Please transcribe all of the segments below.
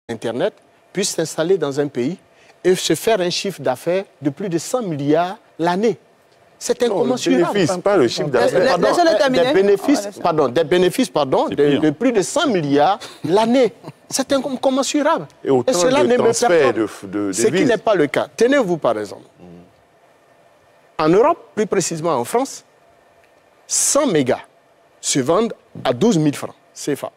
Internet puisse s'installer dans un pays et se faire un chiffre d'affaires de plus de 100 milliards l'année. C'est incommensurable. Bénéfice, pas le chiffre d'affaires. Des bénéfices de plus de 100 milliards l'année. C'est incommensurable. Et cela ne me perd ce qui n'est pas le cas. Tenez-vous par exemple. En Europe, plus précisément en France, 100 mégas se vendent à 12 000 francs CFA.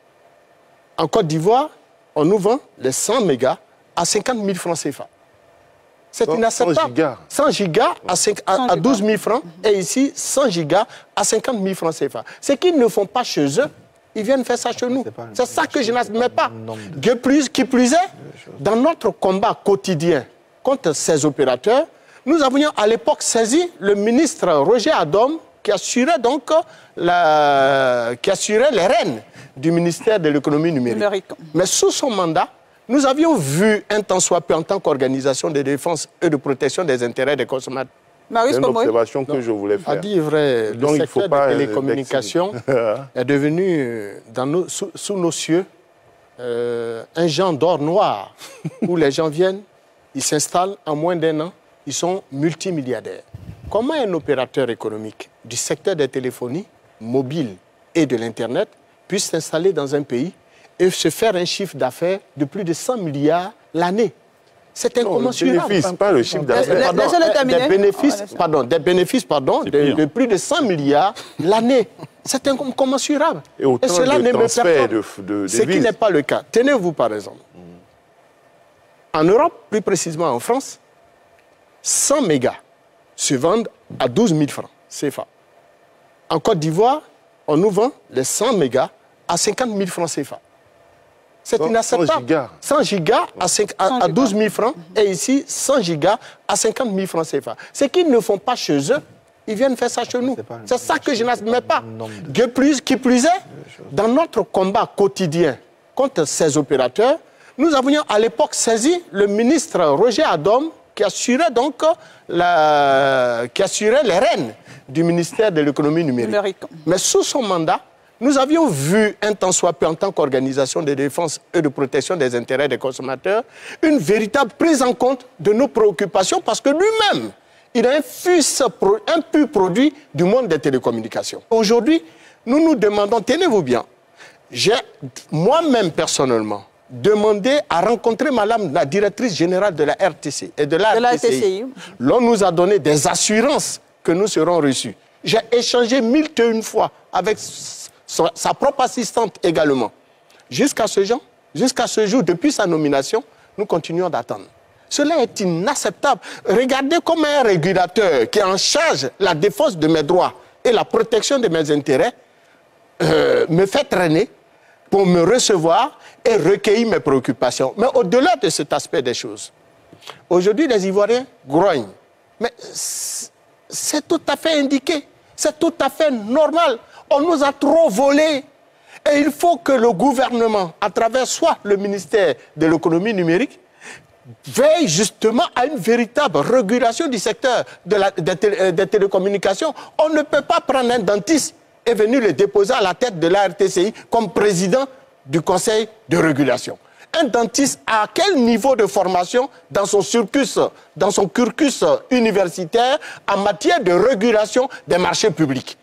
En Côte d'Ivoire, on nous vend les 100 mégas à 50 000 francs CFA. C'est inacceptable. 100 gigas à 12 000 francs et ici 100 gigas à 50 000 francs CFA. Ce qu'ils ne font pas chez eux, ils viennent faire ça chez nous. C'est ça que je n'admets pas. Qui plus est, dans notre combat quotidien contre ces opérateurs, nous avions à l'époque saisi le ministre Roger Adom qui assurait donc les rênes du ministère de l'économie numérique. Mais sous son mandat, nous avions vu un tant soit peu en tant qu'organisation de défense et de protection des intérêts des consommateurs. C'est une observation que je voulais faire. À dire vrai, le secteur des télécommunications est devenu sous nos cieux un genre d'or noir où les gens viennent, ils s'installent en moins d'1 an, ils sont multimilliardaires. Comment un opérateur économique du secteur des téléphonies mobiles et de l'Internet puisse s'installer dans un pays et se faire un chiffre d'affaires de plus de 100 milliards l'année? C'est incommensurable. Bénéfice, pas le chiffre d'affaires. Des bénéfices de plus de 100 milliards l'année. C'est incommensurable. Et cela ne me perd pas. Ce qui n'est pas le cas. Tenez-vous par exemple. En Europe, plus précisément en France, 100 mégas se vendent à 12 000 francs CFA. En Côte d'Ivoire, on nous vend les 100 mégas à 50 000 francs CFA. C'est inacceptable. 100 gigas à 12 000 francs et ici 100 gigas à 50 000 francs CFA. Ce qu'ils ne font pas chez eux, ils viennent faire ça chez nous. C'est ça que je n'admets pas. Qui plus est, dans notre combat quotidien contre ces opérateurs, nous avions à l'époque saisi le ministre Roger Adom qui assurait donc les rênes du ministère de l'économie numérique. Mais sous son mandat, nous avions vu un tant soit peu en tant qu'organisation de défense et de protection des intérêts des consommateurs, une véritable prise en compte de nos préoccupations parce que lui-même, il a un pur produit du monde des télécommunications. Aujourd'hui, nous nous demandons, tenez-vous bien, j'ai moi-même personnellement demandé à rencontrer madame la directrice générale de la RTC et de la RTCI. L'on nous a donné des assurances que nous serons reçus. J'ai échangé 1001 fois avec sa propre assistante également. Jusqu'à ce jour, depuis sa nomination, nous continuons d'attendre. Cela est inacceptable. Regardez comment un régulateur qui est en charge de la défense de mes droits et la protection de mes intérêts me fait traîner pour me recevoir et recueillir mes préoccupations. Mais au-delà de cet aspect des choses, aujourd'hui, les Ivoiriens grognent. Mais c'est tout à fait indiqué, c'est tout à fait normal. On nous a trop volé. Et il faut que le gouvernement, à travers soit le ministère de l'économie numérique, veille justement à une véritable régulation du secteur des télécommunications. On ne peut pas prendre un dentiste et venir le déposer à la tête de la RTCI comme président du conseil de régulation. Un dentiste à quel niveau de formation dans son cursus universitaire en matière de régulation des marchés publics?